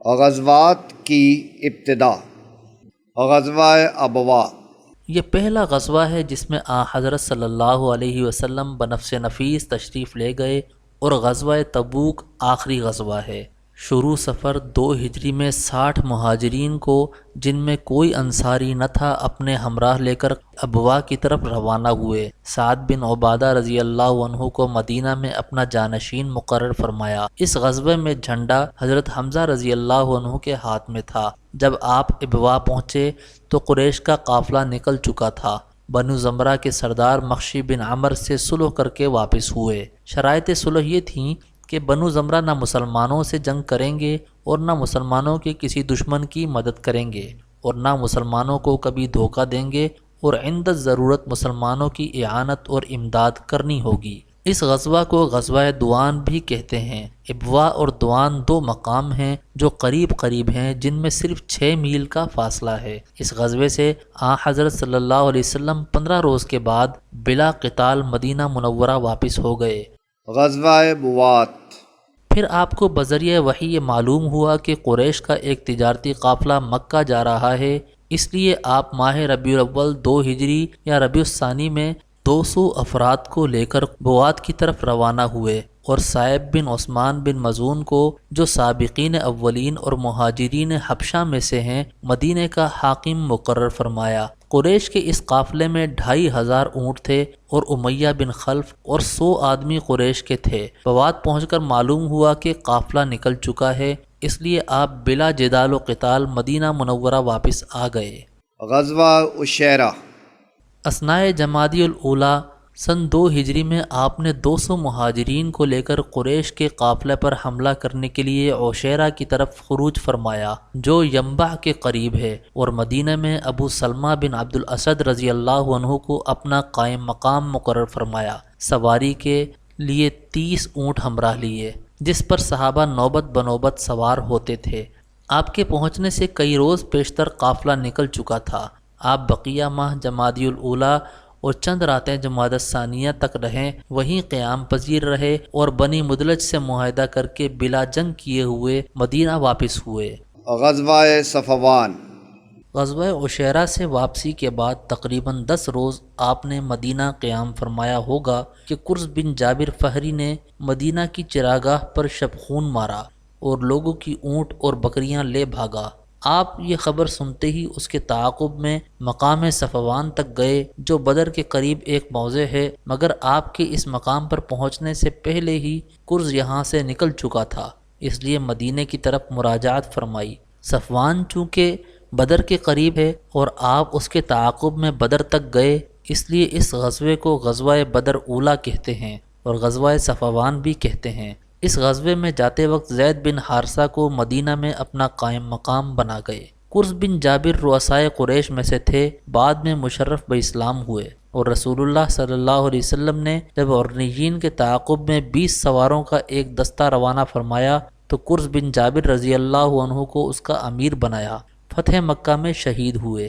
غزوات کی ابتدا۔ غزوہ ابوا۔ یہ پہلا غزوہ ہے جس میں حضرت صلی اللہ علیہ وسلم بنفس نفیس تشریف لے گئے، اور غزوہ تبوک آخری غزوہ ہے۔ شروع سفر 2 ہجری میں 60 مہاجرین کو، جن میں کوئی انصاری نہ تھا، اپنے ہمراہ لے کر ابوا کی طرف روانہ ہوئے۔ سعد بن عبادہ رضی اللہ عنہ کو مدینہ میں اپنا جانشین مقرر فرمایا۔ اس غزوے میں جھنڈا حضرت حمزہ رضی اللہ عنہ کے ہاتھ میں تھا۔ جب آپ ابوا پہنچے تو قریش کا قافلہ نکل چکا تھا۔ بنو زمرہ کے سردار مخشی بن عمر سے صلح کر کے واپس ہوئے۔ شرائط صلح یہ تھیں کہ بنو زمرہ نہ مسلمانوں سے جنگ کریں گے اور نہ مسلمانوں کے کسی دشمن کی مدد کریں گے، اور نہ مسلمانوں کو کبھی دھوکہ دیں گے، اور عند ضرورت مسلمانوں کی اعانت اور امداد کرنی ہوگی۔ اس غزوہ کو غزوہ دوان بھی کہتے ہیں۔ ابوا اور دوان 2 مقام ہیں جو قریب قریب ہیں، جن میں صرف 6 میل کا فاصلہ ہے۔ اس غزوے سے حضرت صلی اللہ علیہ وسلم 15 روز کے بعد بلا قتال مدینہ منورہ واپس ہو گئے۔ غزوہ بوات۔ پھر آپ کو بذریعہ وحی یہ معلوم ہوا کہ قریش کا ایک تجارتی قافلہ مکہ جا رہا ہے، اس لیے آپ ماہ ربیع الاول 2 ہجری یا ربیع الثانی میں 200 افراد کو لے کر بوات کی طرف روانہ ہوئے، اور صائب بن عثمان بن مظعون کو، جو سابقین اولین اور مہاجرین حبشہ میں سے ہیں، مدینہ کا حاکم مقرر فرمایا۔ قریش کے اس قافلے میں 2500 اونٹ تھے، اور امیہ بن خلف اور 100 آدمی قریش کے تھے۔ بوات پہنچ کر معلوم ہوا کہ قافلہ نکل چکا ہے، اس لیے آپ بلا جدال و قتال مدینہ منورہ واپس آ گئے۔ غزوہ عشیرہ۔ اثناء جمادی الاولیٰ سن 2 ہجری میں آپ نے 200 مہاجرین کو لے کر قریش کے قافلے پر حملہ کرنے کے لیے عشیرہ کی طرف خروج فرمایا، جو ینبع کے قریب ہے، اور مدینہ میں ابو سلمہ بن عبد الاسد رضی اللہ عنہ کو اپنا قائم مقام مقرر فرمایا۔ سواری کے لیے 30 اونٹ ہمراہ لیے، جس پر صحابہ نوبت بنوبت سوار ہوتے تھے۔ آپ کے پہنچنے سے کئی روز پیشتر قافلہ نکل چکا تھا۔ آپ بقیہ ماہ جمادی الاولیٰ اور چند راتیں جمادی الثانیہ تک رہیں، وہیں قیام پذیر رہے، اور بنی مدلج سے معاہدہ کر کے بلا جنگ کیے ہوئے مدینہ واپس ہوئے۔ غزوہ صفوان۔ غزوہ عشیرہ سے واپسی کے بعد تقریباً 10 روز آپ نے مدینہ قیام فرمایا ہوگا کہ قرظ بن جابر فہری نے مدینہ کی چراگاہ پر شبخون مارا، اور لوگوں کی اونٹ اور بکریاں لے بھاگا۔ آپ یہ خبر سنتے ہی اس کے تعاقب میں مقام صفوان تک گئے، جو بدر کے قریب ایک موضع ہے، مگر آپ کے اس مقام پر پہنچنے سے پہلے ہی قرظ یہاں سے نکل چکا تھا، اس لیے مدینہ کی طرف مراجعت فرمائی۔ صفوان چونکہ بدر کے قریب ہے اور آپ اس کے تعاقب میں بدر تک گئے، اس لیے اس غزوے کو غزوہ بدر اولیٰ کہتے ہیں، اور غزوہ صفوان بھی کہتے ہیں۔ اس غزوے میں جاتے وقت زید بن حارثہ کو مدینہ میں اپنا قائم مقام بنا گئے۔ قرظ بن جابر رؤسائے قریش میں سے تھے، بعد میں مشرف باسلام ہوئے، اور رسول اللہ صلی اللہ علیہ وسلم نے جب عرنیین کے تعاقب میں 20 سواروں کا ایک دستہ روانہ فرمایا تو قرظ بن جابر رضی اللہ عنہ کو اس کا امیر بنایا۔ فتح مکہ میں شہید ہوئے۔